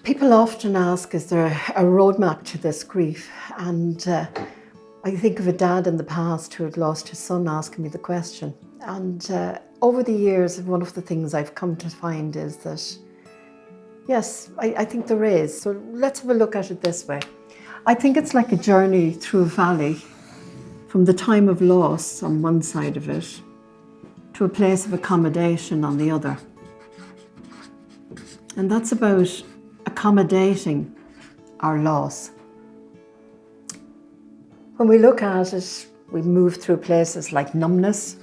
People often ask, is there a roadmap to this grief? And I think of a dad in the past who had lost his son asking me the question. And over the years, one of the things I've come to find is that, yes, I think there is. So let's have a look at it this way. I think it's like a journey through a valley from the time of loss on one side of it to a place of accommodation on the other. And that's about accommodating our loss. When we look at it, we move through places like numbness,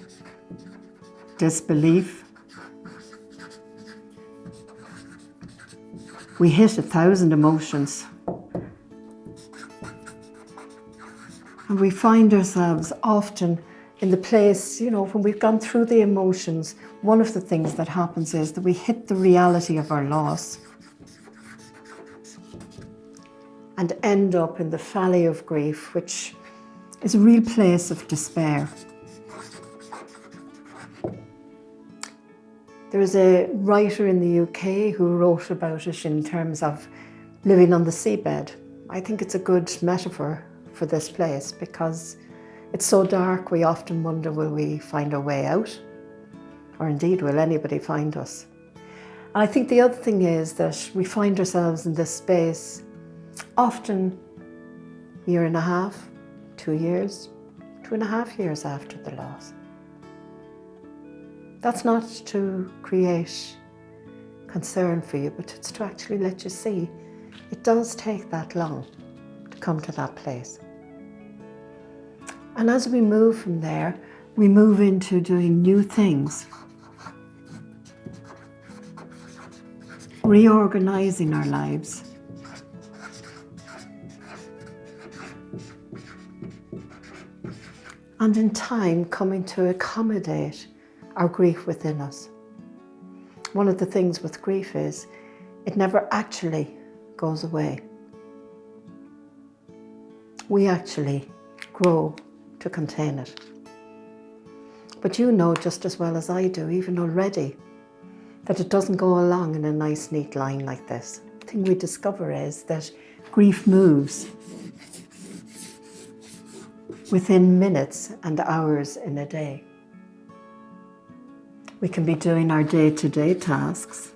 disbelief. We hit 1,000 emotions. And we find ourselves often in the place, when we've gone through the emotions, one of the things that happens is that we hit the reality of our loss and end up in the valley of grief, which is a real place of despair. There is a writer in the UK who wrote about it in terms of living on the seabed. I think it's a good metaphor for this place because it's so dark we often wonder, will we find our way out? Or indeed, will anybody find us? And I think the other thing is that we find ourselves in this space often a year and a half, 2 years, 2.5 years after the loss. That's not to create concern for you, but it's to actually let you see it does take that long to come to that place. And as we move from there, we move into doing new things, reorganizing our lives, and in time coming to accommodate our grief within us. One of the things with grief is it never actually goes away. We actually grow to contain it. But you know just as well as I do, even already, that it doesn't go along in a nice, neat line like this. The thing we discover is that grief moves within minutes and hours in a day. We can be doing our day-to-day tasks,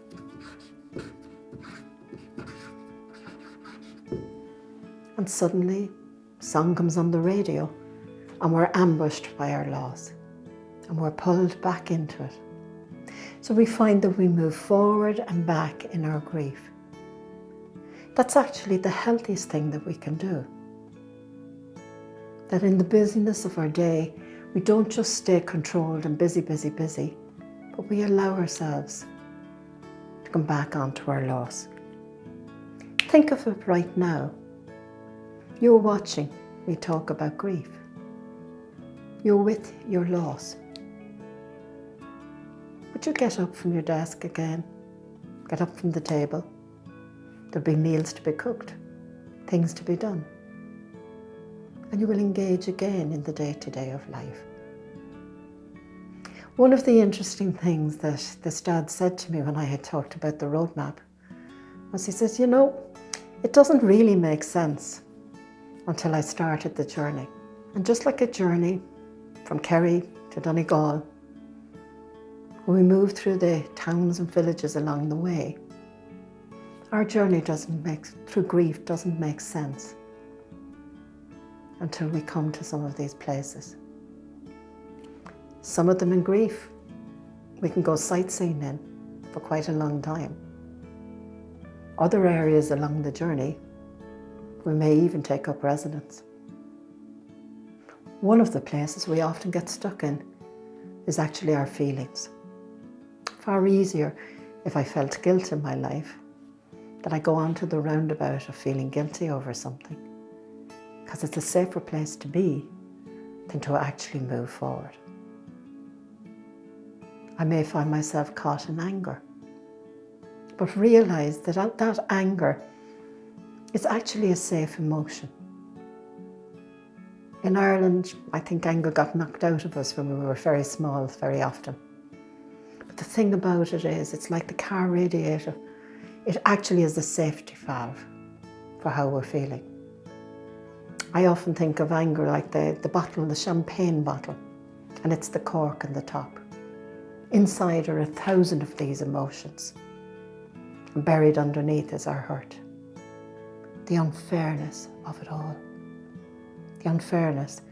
and suddenly a song comes on the radio and we're ambushed by our loss and we're pulled back into it. So we find that we move forward and back in our grief. That's actually the healthiest thing that we can do. That in the busyness of our day, we don't just stay controlled and busy, but we allow ourselves to come back onto our loss. Think of it right now. You're watching me talk about grief. You're with your loss. Would you get up from your desk again? Get up from the table? There'll be meals to be cooked, things to be done. And you will engage again in the day-to-day of life. One of the interesting things that this dad said to me when I had talked about the roadmap was he says, it doesn't really make sense until I started the journey. And just like a journey from Kerry to Donegal, when we move through the towns and villages along the way, our journey through grief doesn't make sense until we come to some of these places. Some of them in grief, we can go sightseeing in for quite a long time. Other areas along the journey, we may even take up residence. One of the places we often get stuck in is actually our feelings. Far easier if I felt guilt in my life, that I go on to the roundabout of feeling guilty over something, because it's a safer place to be than to actually move forward. I may find myself caught in anger, but realize that that anger is actually a safe emotion. In Ireland, I think anger got knocked out of us when we were very small, very often. But the thing about it is, it's like the car radiator. It actually is the safety valve for how we're feeling. I often think of anger like the bottle, the champagne bottle, and it's the cork on the top. Inside are 1,000 of these emotions, and buried underneath is our hurt. The unfairness of it all. The unfairness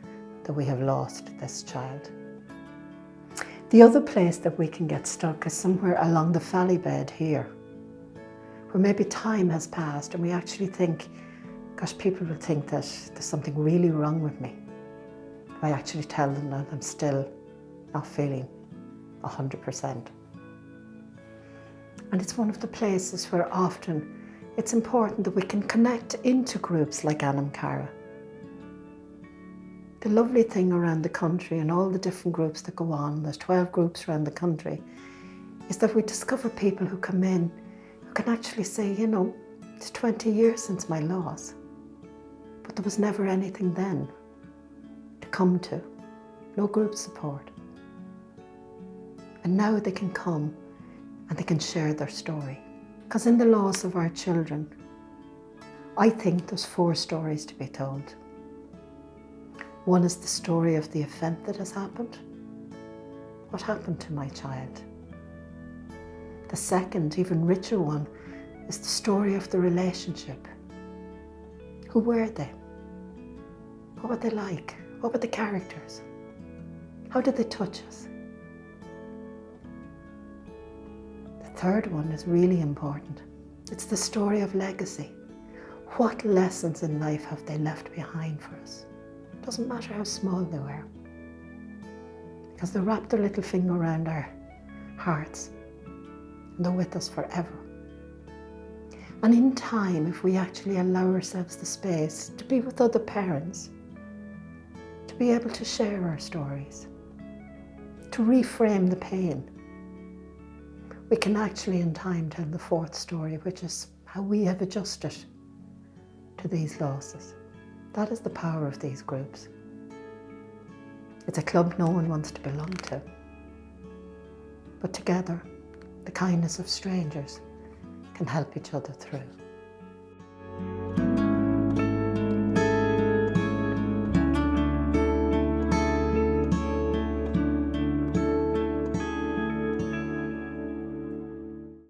that we have lost this child. The other place that we can get stuck is somewhere along the valley bed here, where maybe time has passed and we actually think, gosh, people will think that there's something really wrong with me. If I actually tell them that I'm still not feeling 100%. And it's one of the places where often it's important that we can connect into groups like Anam Cara. The lovely thing around the country and all the different groups that go on, there's 12 groups around the country, is that we discover people who come in who can actually say, you know, it's 20 years since my loss, but there was never anything then to come to, no group support. And now they can come and they can share their story. Because in the loss of our children, I think there's 4 stories to be told. One is the story of the event that has happened. What happened to my child? The second, even richer one, is the story of the relationship. Who were they? What were they like? What were the characters? How did they touch us? The third one is really important. It's the story of legacy. What lessons in life have they left behind for us? Doesn't matter how small they were, because they wrapped their little finger around our hearts and they're with us forever. And in time, if we actually allow ourselves the space to be with other parents, to be able to share our stories, to reframe the pain, we can actually in time tell the 4th story, which is how we have adjusted to these losses. That is the power of these groups. It's a club no one wants to belong to. But together, the kindness of strangers can help each other through.